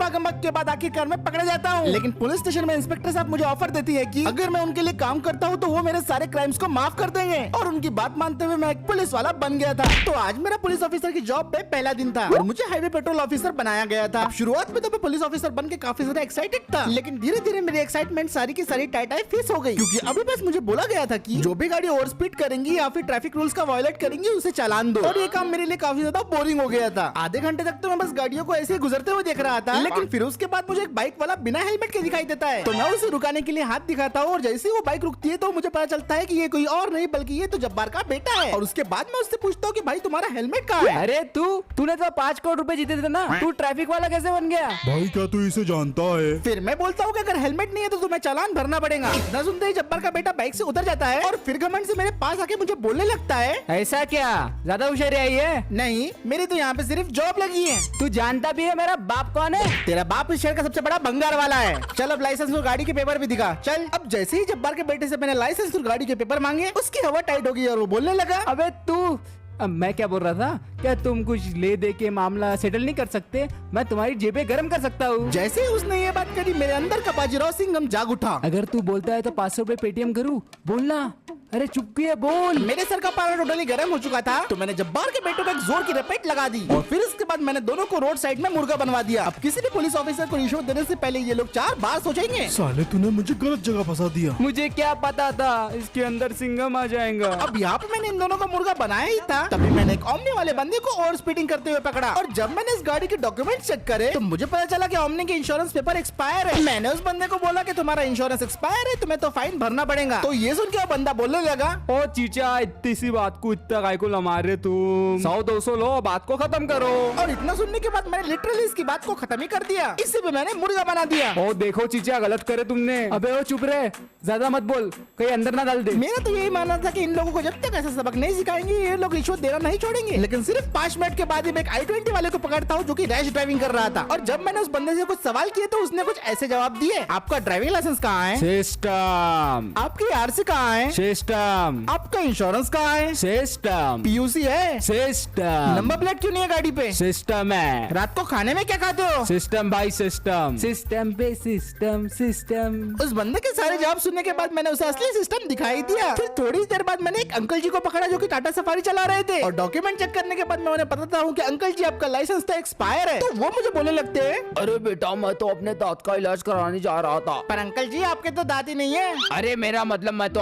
गमक के बाद आखिरकार मैं पकड़ा जाता हूँ। लेकिन पुलिस स्टेशन में इंस्पेक्टर साहब मुझे ऑफर देती है कि अगर मैं उनके लिए काम करता हूँ तो वो मेरे सारे क्राइम्स को माफ कर देंगे, और उनकी बात मानते हुए मैं एक पुलिस वाला बन गया था। तो आज मेरा पुलिस ऑफिसर की जॉब पे पहला दिन था और मुझे हाईवे पेट्रोल ऑफिसर बनाया गया था। शुरुआत में तो मैं पुलिस ऑफिसर बन के काफी ज्यादा एक्साइटेड था, लेकिन धीरे धीरे मेरी एक्साइटमेंट सारी की सारी टाई फेस हो गई, क्योंकि अभी बस मुझे बोला गया था कि जो भी गाड़ी ओवर स्पीड करेंगी या फिर ट्रैफिक रूल्स का वायलेट करेंगी उसे चालान दो। और ये काम मेरे लिए काफी ज्यादा बोरिंग हो गया था। आधे घंटे तक तो मैं बस गाड़ियों को ऐसे ही गुजरते हुए देख रहा था, लेकिन फिर उसके बाद मुझे एक बाइक वाला बिना हेलमेट के दिखाई देता है। तो मैं उसे रुकाने के लिए हाथ दिखाता हूँ और जैसे ही वो बाइक रुकती है तो मुझे पता चलता है कि ये कोई और नहीं बल्कि ये तो जब्बार का बेटा है। और उसके बाद मैं उससे पूछता हूँ कि भाई तुम्हारा हेलमेट कहाँ है? अरे तूने तो 5 करोड़ रुपए जीते थे ना, तू ट्रैफिक वाला कैसे बन गया? भाई क्या तू इसे जानता है? फिर मैं बोलता हूँ कि अगर हेलमेट नहीं है तो तुम्हें चालान भरना पड़ेगा। इतना सुनते ही जब्बार का बेटा बाइक से उतर जाता है और फिर घमंड से मेरे पास आके मुझे बोलने लगता है, ऐसा क्या ज्यादा होशियारी आई है? नहीं मेरी तो यहाँ पे सिर्फ जॉब लगी है। तू जानता भी है मेरा बाप कौन है? तेरा बाप इस शहर का सबसे बड़ा भंगार वाला है। चल अब लाइसेंस और गाड़ी के पेपर भी दिखा। चल। अब जैसे ही जब्बार के बेटे से मैंने लाइसेंस और गाड़ी के पेपर मांगे उसकी हवा टाइट हो गई और वो बोलने लगा, अबे तू, अब मैं क्या बोल रहा था, क्या तुम कुछ ले दे के मामला सेटल नहीं कर सकते? मैं तुम्हारी जेबें गर्म कर सकता हूँ। जैसे ही उसने ये बात करी मेरे अंदर का बाजीराव सिंघम जाग उठा। अगर तू बोलता है तो 500 रुपए पेटीएम करूँ, बोलना। अरे चुप किए बोल। मेरे सर का पारा टोटली गर्म हो चुका था तो मैंने जब्बार के बेटों को एक जोर की रपेट लगा दी और फिर उसके बाद मैंने दोनों को रोड साइड में मुर्गा बनवा दिया। अब किसी भी पुलिस ऑफिसर को रिश्वत देने से पहले ये लोग 4 बार सोचेंगे। साले तूने मुझे गलत जगह फंसा दिया। मुझे क्या पता था इसके अंदर सिंघम आ जाएगा। अब यहाँ पे मैंने इन दोनों का मुर्गा बनाया ही था तभी मैंने एक ओमनी वाले बंदे को ओवर स्पीडिंग करते हुए पकड़ा। और जब मैंने इस गाड़ी के डॉक्यूमेंट चेक करे तो मुझे पता चला कि ओमनी के इंश्योरेंस पेपर एक्सपायर है। मैंने उस बंदे को बोला कि तुम्हारा इंश्योरेंस एक्सपायर है, तुम्हें तो फाइन भरना पड़ेगा। तो ये सुन के वो बंदा बोलने लगा, ओ चीचा इतनी सी बात को इतना काय को लमा रहे तुम? 100-200 लो, बात को खत्म करो। और इतना सुनने के बाद मैंने लिटरली इसकी बात को खत्म ही कर दिया। इससे भी मैंने मुर्गा बना दिया। ओ देखो चीचा गलत करे तुमने। अबे ओ चुप रहे, ज्यादा मत बोल, कहीं अंदर ना डाल दे। मेरा तो यही मानना था कि इन लोगों को जब तक ऐसा सबक नहीं सिखाएंगे ये लोग रिश्वत देना नहीं छोड़ेंगे। लेकिन सिर्फ 5 मिनट के बाद ही मैं एक i20 वाले को पकड़ता हूँ जो कि रैश ड्राइविंग कर रहा था। और जब मैंने उस बंदे से कुछ सवाल किए तो उसने कुछ ऐसे जवाब दिए, आपका ड्राइविंग लाइसेंस कहाँ है? सिस्टम। आपकी आरसी कहाँ है? सिस्टम। आपका इंश्योरेंस कहाँ है? सिस्टम। पीयूसी है? सिस्टम। नंबर प्लेट क्यों नहीं है गाड़ी पे? सिस्टम है। रात को खाने में क्या खाते हो? सिस्टम भाई सिस्टम। सिस्टम पे सिस्टम सिस्टम। उस बंदे के सारे जवाब सुनने के बाद मैंने उसे असली सिस्टम दिखाई दिया। फिर थोड़ी देर बाद मैंने एक अंकल जी को पकड़ा जो कि टाटा सफारी चला रहे थे और डॉक्यूमेंट चेक करने के बाद मैं उन्हें बताता हूँ कि अंकल जी आपका लाइसेंस तो एक्सपायर है। तो वो मुझे बोलने लगते हैं, अरे बेटा मैं तो अपने दांत का इलाज कराने जा रहा था। पर अंकल जी आपके तो दांत ही नहीं है। अरे मेरा मतलब मैं तो